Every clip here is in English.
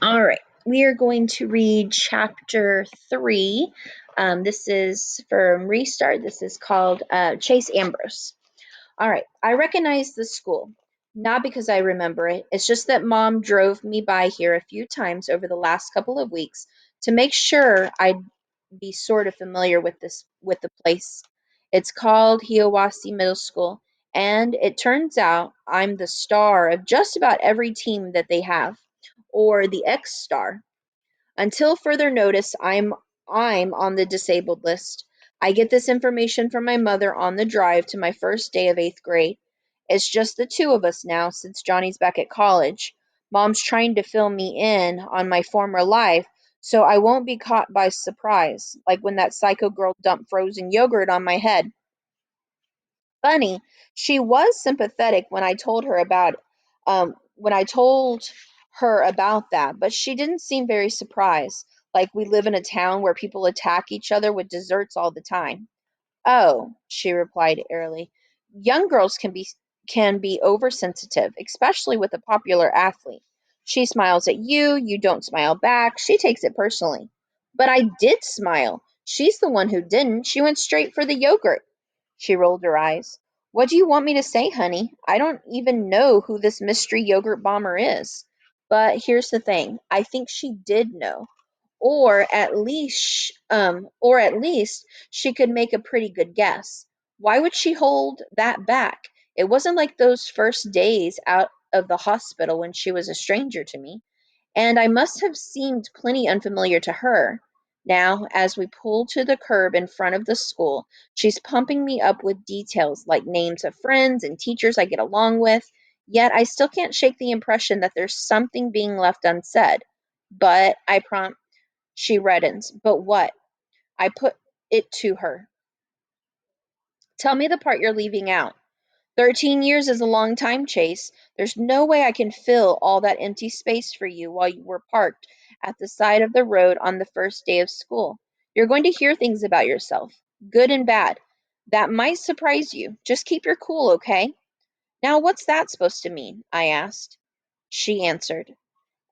All right, we are going to read chapter 3. This is from Restart. This is called Chase Ambrose. All right, I recognize the school, not because I remember it. It's just that Mom drove me by here a few times over the last couple of weeks to make sure I'd be sort of familiar with the place. It's called Hiawassee Middle School, and it turns out I'm the star of just about every team that they have, or the X star. Until further notice, I'm on the disabled list. I get this information from my mother on the drive to my first day of 8th grade. It's just the two of us now since Johnny's back at college. Mom's trying to fill me in on my former life so I won't be caught by surprise, like when that psycho girl dumped frozen yogurt on my head. Funny, she was sympathetic when I told her about that, but she didn't seem very surprised, like we live in a town where people attack each other with desserts all the time. "Oh," she replied airily. "Young girls can be oversensitive, especially with a popular athlete. She smiles at you, you don't smile back, she takes it personally." "But I did smile. She's the one who didn't. She went straight for the yogurt." She rolled her eyes. "What do you want me to say, honey? I don't even know who this mystery yogurt bomber is." But here's the thing. I think she did know, or at least she could make a pretty good guess. Why would she hold that back? It wasn't like those first days out of the hospital when she was a stranger to me, and I must have seemed plenty unfamiliar to her. Now, as we pull to the curb in front of the school, she's pumping me up with details like names of friends and teachers I get along with, yet I still can't shake the impression that there's something being left unsaid. But I prompt She reddens. "But what?" I put it to her. "Tell me the part you're leaving out." 13 years is a long time, Chase. There's no way I can fill all that empty space for you while you were parked at the side of the road on the first day of school. You're going to hear things about yourself, good and bad. That might surprise you. Just keep your cool, okay? "Now, what's that supposed to mean?" I asked. She answered.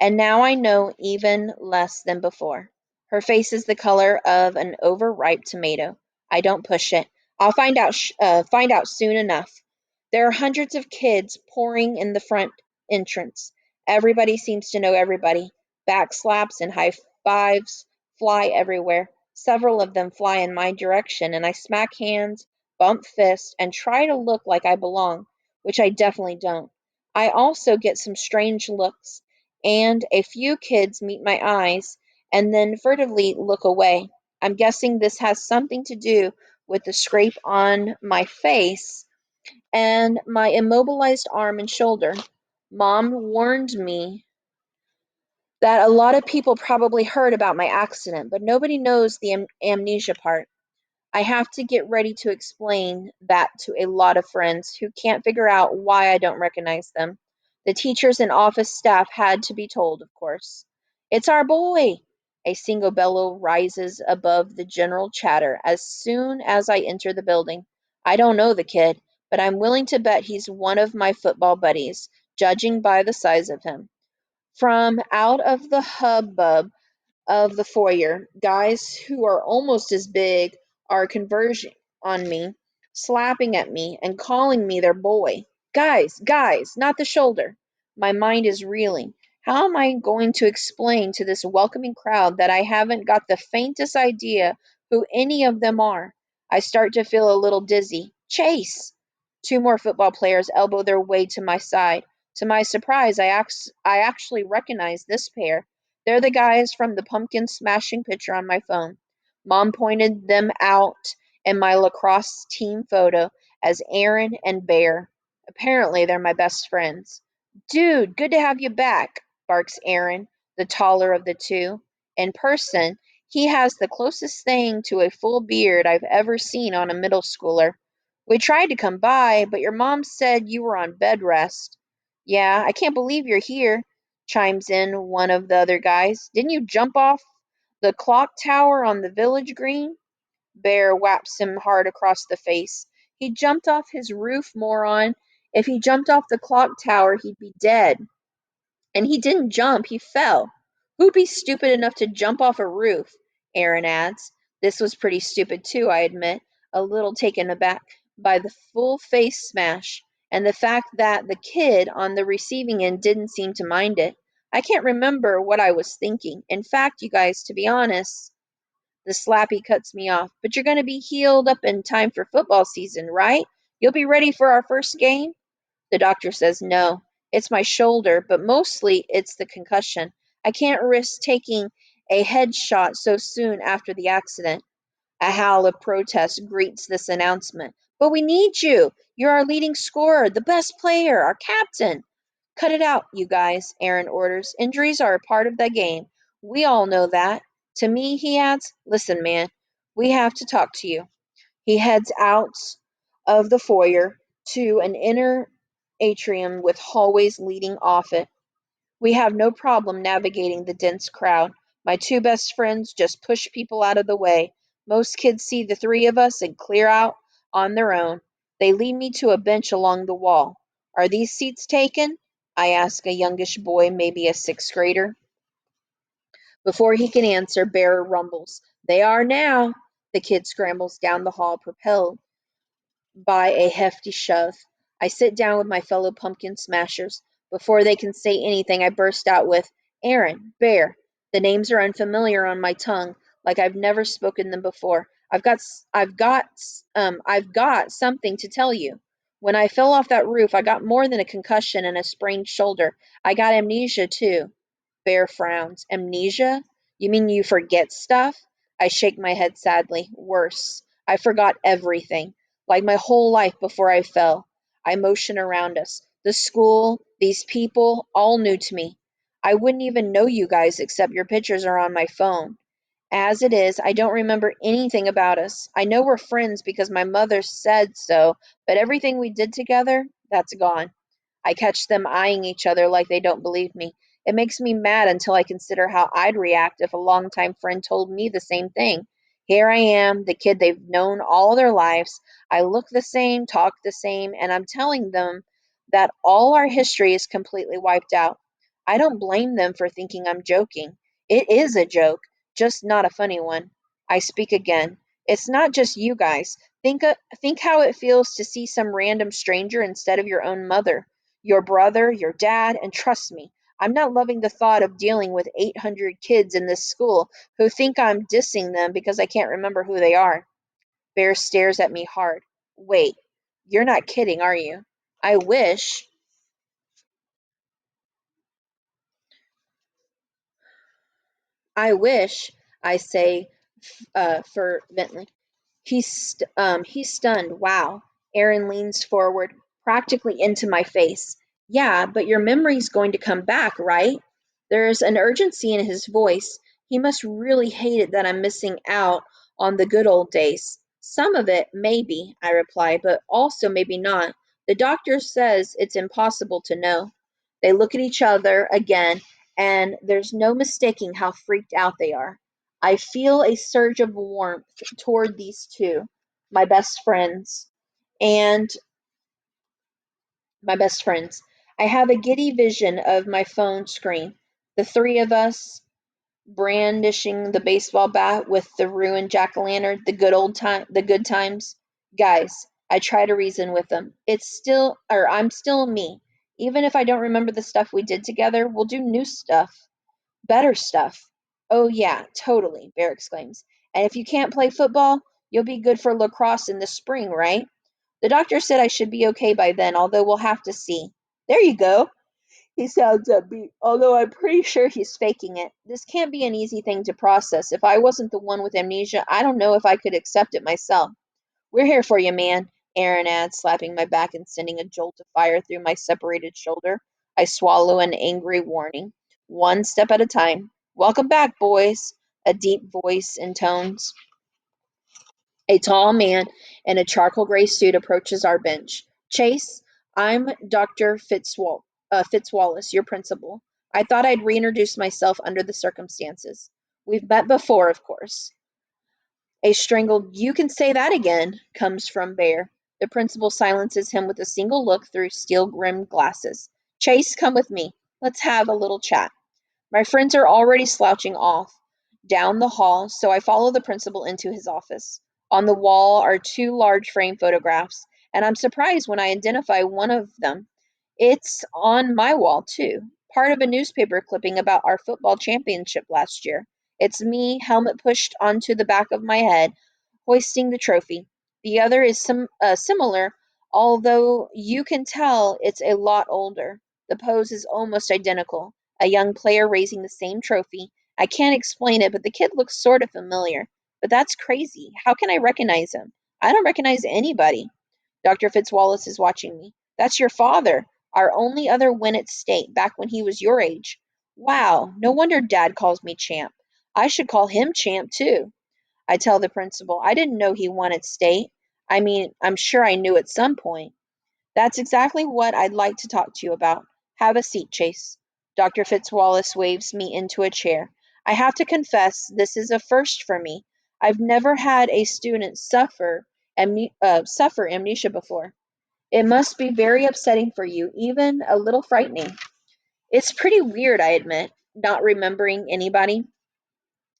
And now I know even less than before. Her face is the color of an overripe tomato. I don't push it. I'll find out soon enough. There are hundreds of kids pouring in the front entrance. Everybody seems to know everybody. Backslaps and high fives fly everywhere. Several of them fly in my direction, and I smack hands, bump fists, and try to look like I belong, which I definitely don't. I also get some strange looks, and a few kids meet my eyes and then furtively look away. I'm guessing this has something to do with the scrape on my face and my immobilized arm and shoulder. Mom warned me that a lot of people probably heard about my accident, but nobody knows the amnesia part. I have to get ready to explain that to a lot of friends who can't figure out why I don't recognize them. The teachers and office staff had to be told, of course. "It's our boy!" A single bellow rises above the general chatter as soon as I enter the building. I don't know the kid, but I'm willing to bet he's one of my football buddies, judging by the size of him. From out of the hubbub of the foyer, guys who are almost as big are converging on me, slapping at me and calling me their boy. "Guys, guys, not the shoulder." My mind is reeling. How am I going to explain to this welcoming crowd that I haven't got the faintest idea who any of them are? I start to feel a little dizzy. "Chase!" Two more football players elbow their way to my side. To my surprise, I actually recognize this pair. They're the guys from the pumpkin smashing picture on my phone. Mom pointed them out in my lacrosse team photo as Aaron and Bear. Apparently, they're my best friends. "Dude, good to have you back," barks Aaron, the taller of the two. In person, he has the closest thing to a full beard I've ever seen on a middle schooler. "We tried to come by, but your mom said you were on bed rest." "Yeah, I can't believe you're here," chimes in one of the other guys. "Didn't you jump off the clock tower on the village green?" Bear whaps him hard across the face. "He jumped off his roof, moron. If he jumped off the clock tower, he'd be dead. And he didn't jump, he fell." Who'd be stupid enough to jump off a roof? Aaron adds. This was pretty stupid too, I admit, a little taken aback by the full face smash and the fact that the kid on the receiving end didn't seem to mind it. I can't remember what I was thinking. In fact, you guys, to be honest, the slappy cuts me off. But you're going to be healed up in time for football season, right? You'll be ready for our first game? The doctor says no. It's my shoulder, but mostly it's the concussion. I can't risk taking a head shot so soon after the accident. A howl of protest greets this announcement. But we need you. You're our leading scorer, the best player, our captain. Cut it out, you guys, Aaron orders. Injuries are a part of the game. We all know that. To me, he adds, listen, man, we have to talk to you. He heads out of the foyer to an inner atrium with hallways leading off it. We have no problem navigating the dense crowd. My two best friends just push people out of the way. Most kids see the three of us and clear out on their own. They lead me to a bench along the wall. Are these seats taken? I ask a youngish boy, maybe a sixth grader. Before he can answer, Bear rumbles. They are now. The kid scrambles down the hall, propelled by a hefty shove. I sit down with my fellow pumpkin smashers. Before they can say anything, I burst out with, Aaron, Bear. The names are unfamiliar on my tongue, like I've never spoken them before. I've got something to tell you. When I fell off that roof, I got more than a concussion and a sprained shoulder. I got amnesia, too. Bear frowns. Amnesia? You mean you forget stuff? I shake my head sadly. Worse. I forgot everything, like my whole life before I fell. I motion around us. The school, these people, all new to me. I wouldn't even know you guys except your pictures are on my phone. As it is, I don't remember anything about us. I know we're friends because my mother said so, but everything we did together, that's gone. I catch them eyeing each other like they don't believe me. It makes me mad until I consider how I'd react if a longtime friend told me the same thing. Here I am, the kid they've known all their lives. I look the same, talk the same, and I'm telling them that all our history is completely wiped out. I don't blame them for thinking I'm joking. It is a joke, just not a funny one. I speak again. It's not just you guys. Think how it feels to see some random stranger instead of your own mother, your brother, your dad, and trust me, I'm not loving the thought of dealing with 800 kids in this school who think I'm dissing them because I can't remember who they are. Bear stares at me hard. Wait, you're not kidding, are you? I wish. I wish, I say fervently. He's stunned. Wow. Aaron leans forward, practically into my face. Yeah, but your memory's going to come back, right? There's an urgency in his voice. He must really hate it that I'm missing out on the good old days. Some of it, maybe, I reply, but also maybe not. The doctor says it's impossible to know. They look at each other again, and there's no mistaking how freaked out they are. I feel a surge of warmth toward these two, my best friends, and my best friends. I have a giddy vision of my phone screen, the three of us brandishing the baseball bat with the ruined jack-o'-lantern, the good times. Guys, I try to reason with them. I'm still me. Even if I don't remember the stuff we did together, we'll do new stuff. Better stuff. Oh, yeah, totally, Bear exclaims. And if you can't play football, you'll be good for lacrosse in the spring, right? The doctor said I should be okay by then, although we'll have to see. There you go. He sounds upbeat, although I'm pretty sure he's faking it. This can't be an easy thing to process. If I wasn't the one with amnesia, I don't know if I could accept it myself. We're here for you, man, Aaron adds, slapping my back and sending a jolt of fire through my separated shoulder. I swallow an angry warning. One step at a time. Welcome back, boys, a deep voice intones. A tall man in a charcoal gray suit approaches our bench. Chase, I'm Dr. Fitzwallace, your principal. I thought I'd reintroduce myself under the circumstances. We've met before, of course. A strangled, you can say that again, comes from Bear. The principal silences him with a single look through steel rimmed glasses. Chase, come with me. Let's have a little chat. My friends are already slouching off down the hall, so I follow the principal into his office. On the wall are two large frame photographs, and I'm surprised when I identify one of them. It's on my wall, too, part of a newspaper clipping about our football championship last year. It's me, helmet pushed onto the back of my head, hoisting the trophy. The other is similar, although you can tell it's a lot older. The pose is almost identical. A young player raising the same trophy. I can't explain it, but the kid looks sort of familiar. But that's crazy. How can I recognize him? I don't recognize anybody. Dr. Fitzwallace is watching me. That's your father, our only other win at state back when he was your age. Wow, no wonder Dad calls me champ. I should call him champ too. I tell the principal, I didn't know he won at state. I mean, I'm sure I knew at some point. That's exactly what I'd like to talk to you about. Have a seat, Chase. Dr. Fitzwallace waves me into a chair. I have to confess, this is a first for me. I've never had a student suffer amnesia before. It must be very upsetting for you, even a little frightening. It's pretty weird, I admit, not remembering anybody.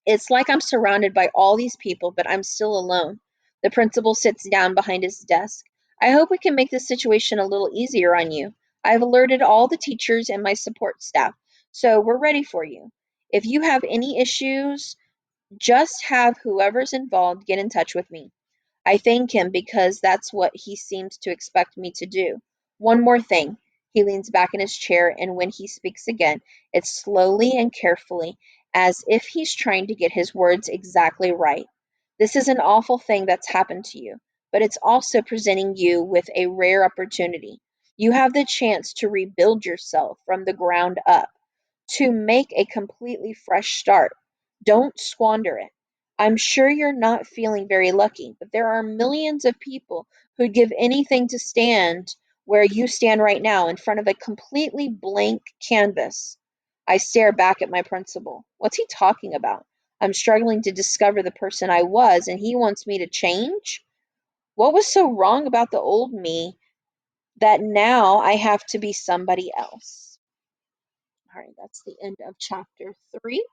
It's like I'm surrounded by all these people, but I'm still alone. The principal sits down behind his desk. I hope we can make this situation a little easier on you. I've alerted all the teachers and my support staff, so we're ready for you. If you have any issues, just have whoever's involved get in touch with me. I thank him because that's what he seems to expect me to do. One more thing. He leans back in his chair, and when he speaks again, it's slowly and carefully, as if he's trying to get his words exactly right. This is an awful thing that's happened to you, but it's also presenting you with a rare opportunity. You have the chance to rebuild yourself from the ground up, to make a completely fresh start. Don't squander it. I'm sure you're not feeling very lucky, but there are millions of people who'd give anything to stand where you stand right now in front of a completely blank canvas. I stare back at my principal. What's he talking about? I'm struggling to discover the person I was, and he wants me to change? What was so wrong about the old me that now I have to be somebody else? All right, that's the end of chapter 3.